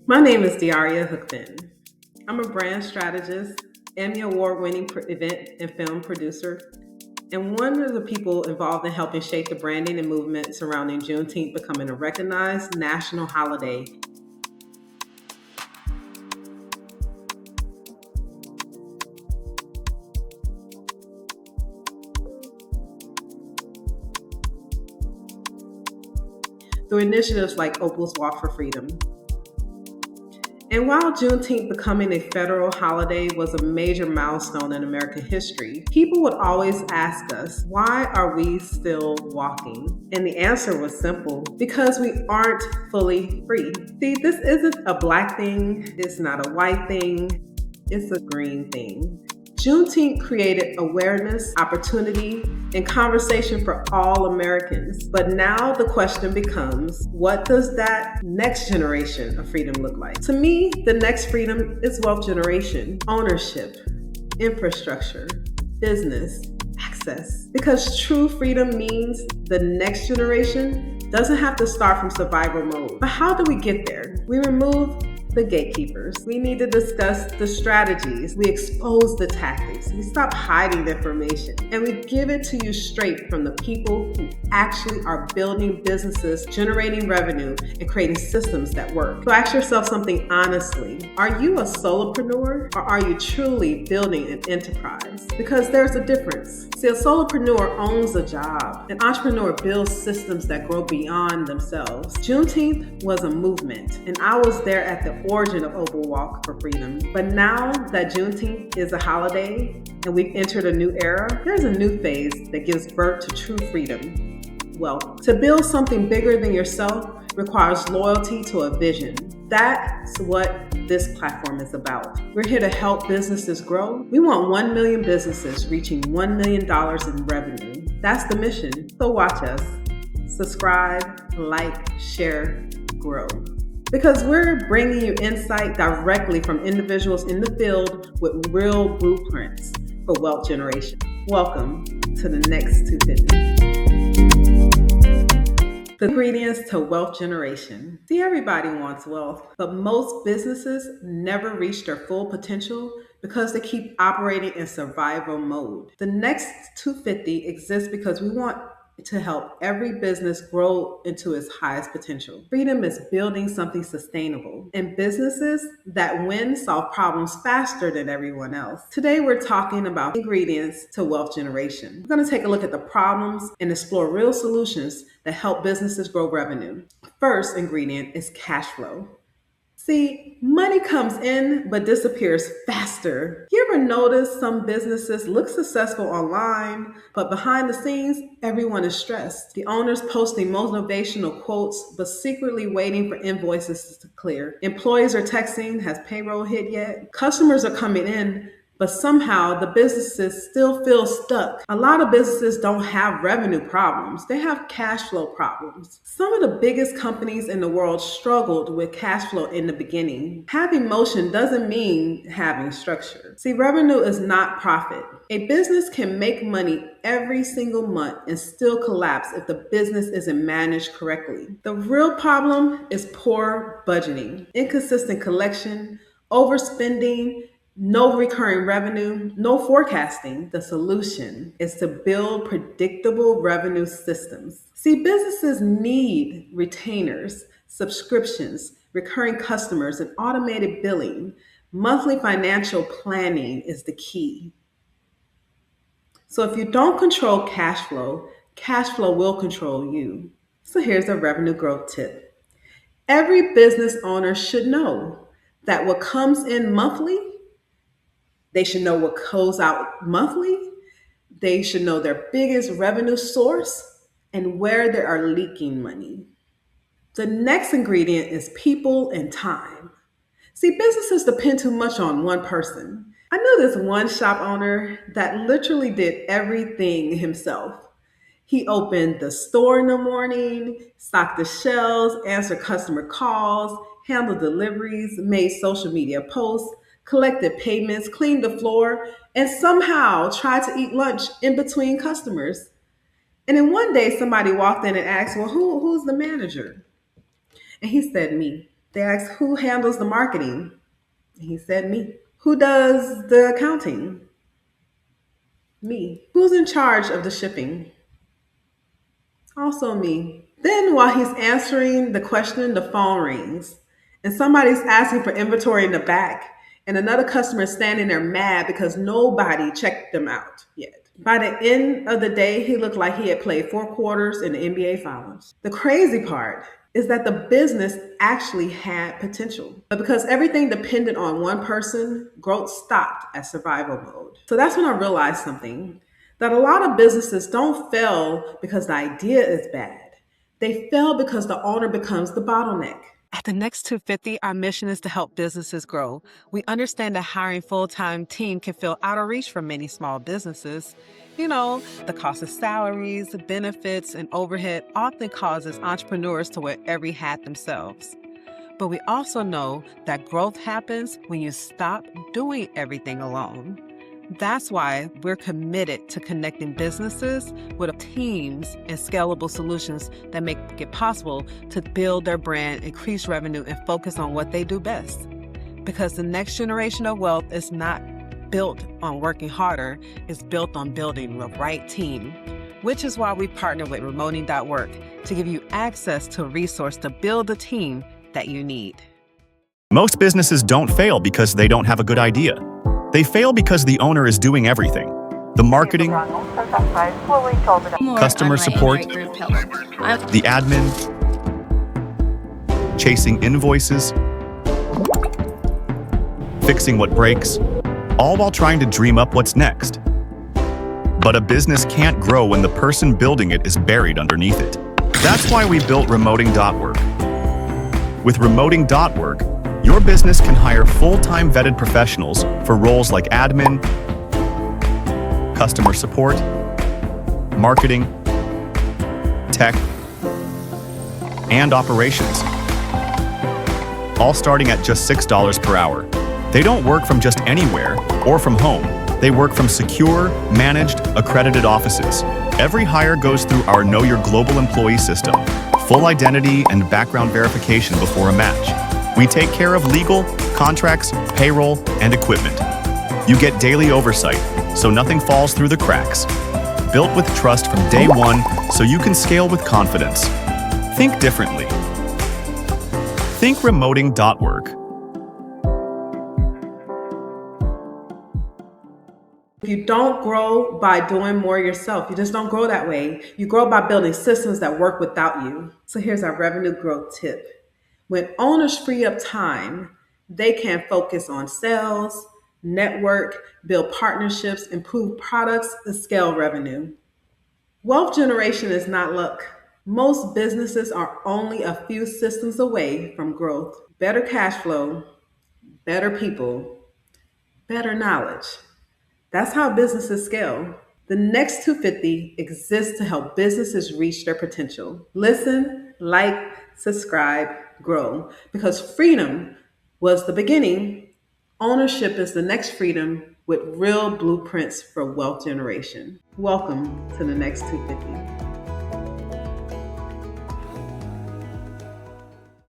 My name is Daria Hookfin. I'm a brand strategist, Emmy Award winning event and film producer, and one of the people involved in helping shape the branding and movement surrounding Juneteenth becoming a recognized national holiday. Through initiatives like Opal's Walk for Freedom. And while Juneteenth becoming a federal holiday was a major milestone in American history, people would always ask us, why are we still walking? And the answer was simple, because we aren't fully free. See, this isn't a black thing, it's not a white thing, it's a green thing. Juneteenth created awareness, opportunity, and conversation for all Americans. But now the question becomes, what does that next generation of freedom look like? To me, the next freedom is wealth generation, ownership, infrastructure, business, access. Because true freedom means the next generation doesn't have to start from survival mode. But how do we get there? We remove the gatekeepers. We need to discuss the strategies. We expose the tactics. We stop hiding the information. And we give it to you straight from the people who actually are building businesses, generating revenue, and creating systems that work. So ask yourself something honestly. Are you a solopreneur or are you truly building an enterprise? Because there's a difference. See, a solopreneur owns a job. An entrepreneur builds systems that grow beyond themselves. Juneteenth was a movement, and I was there at the origin of Opal Walk for Freedom. But now that Juneteenth is a holiday and we've entered a new era, there's a new phase that gives birth to true freedom. Well, to build something bigger than yourself requires loyalty to a vision. That's what this platform is about. We're here to help businesses grow. We want 1 million businesses reaching $1 million in revenue. That's the mission. So watch us. Subscribe, like, share, grow. Because we're bringing you insight directly from individuals in the field with real blueprints for wealth generation. Welcome to the next 250. The ingredients to wealth generation. See, everybody wants wealth, but most businesses never reach their full potential because they keep operating in survival mode. The next 250 exists because we want to help every business grow into its highest potential. Freedom is building something sustainable, and businesses that win solve problems faster than everyone else. Today, we're talking about ingredients to wealth generation. We're going to take a look at the problems and explore real solutions that help businesses grow revenue. First ingredient is cash flow. See, money comes in but disappears faster. You ever notice some businesses look successful online, but behind the scenes, everyone is stressed. The owners posting motivational quotes, but secretly waiting for invoices to clear. Employees are texting, has payroll hit yet? Customers are coming in, but somehow the businesses still feel stuck. A lot of businesses don't have revenue problems. They have cash flow problems. Some of the biggest companies in the world struggled with cash flow in the beginning. Having motion doesn't mean having structure. See, revenue is not profit. A business can make money every single month and still collapse if the business isn't managed correctly. The real problem is poor budgeting, inconsistent collection, overspending, no recurring revenue, no forecasting. The solution is to build predictable revenue systems. See, businesses need retainers, subscriptions, recurring customers, and automated billing. Monthly financial planning is the key. So if you don't control cash flow will control you. So here's a revenue growth tip. Every business owner should know that what comes in monthly, they should know what goes out monthly. They should know their biggest revenue source and where they are leaking money. The next ingredient is people and time. See, businesses depend too much on one person. I know this one shop owner that literally did everything himself. He opened the store in the morning, stocked the shelves, answered customer calls, handled deliveries, made social media posts, collected payments, cleaned the floor, and somehow tried to eat lunch in between customers. And then one day somebody walked in and asked, well, who's the manager? And he said, me. They asked, who handles the marketing? He said, me. Who does the accounting? Me. Who's in charge of the shipping? Also me. Then while he's answering the question, the phone rings and somebody's asking for inventory in the back and another customer is standing there mad because nobody checked them out yet. By the end of the day, he looked like he had played 4 quarters in the NBA Finals. The crazy part is that the business actually had potential. But because everything depended on one person, growth stopped at survival mode. So that's when I realized something, that a lot of businesses don't fail because the idea is bad. They fail because the owner becomes the bottleneck. At the Next 250, our mission is to help businesses grow. We understand that hiring full-time team can feel out of reach for many small businesses. The cost of salaries, benefits, and overhead often causes entrepreneurs to wear every hat themselves. But we also know that growth happens when you stop doing everything alone. That's why we're committed to connecting businesses with teams and scalable solutions that make it possible to build their brand, increase revenue, and focus on what they do best. Because the next generation of wealth is not built on working harder, it's built on building the right team, which is why we partner with Remoting.work to give you access to a resource to build the team that you need. Most businesses don't fail because they don't have a good idea. They fail because the owner is doing everything. The marketing, customer support, the admin, chasing invoices, fixing what breaks, all while trying to dream up what's next. But a business can't grow when the person building it is buried underneath it. That's why we built Remoting.work. With Remoting.work, your business can hire full-time vetted professionals for roles like admin, customer support, marketing, tech, and operations, all starting at just $6 per hour. They don't work from just anywhere or from home. They work from secure, managed, accredited offices. Every hire goes through our Know Your Global Employee system, full identity and background verification before a match. We take care of legal, contracts, payroll, and equipment. You get daily oversight, so nothing falls through the cracks. Built with trust from day one, so you can scale with confidence. Think differently. Think Remoting.work. You don't grow by doing more yourself. You just don't grow that way. You grow by building systems that work without you. So here's our revenue growth tip. When owners free up time, they can focus on sales, network, build partnerships, improve products, and scale revenue. Wealth generation is not luck. Most businesses are only a few systems away from growth. Better cash flow, better people, better knowledge. That's how businesses scale. The Next 250 exists to help businesses reach their potential. Listen, like, subscribe, grow. Because freedom was the beginning, ownership is the next freedom with real blueprints for wealth generation. Welcome to the Next 250.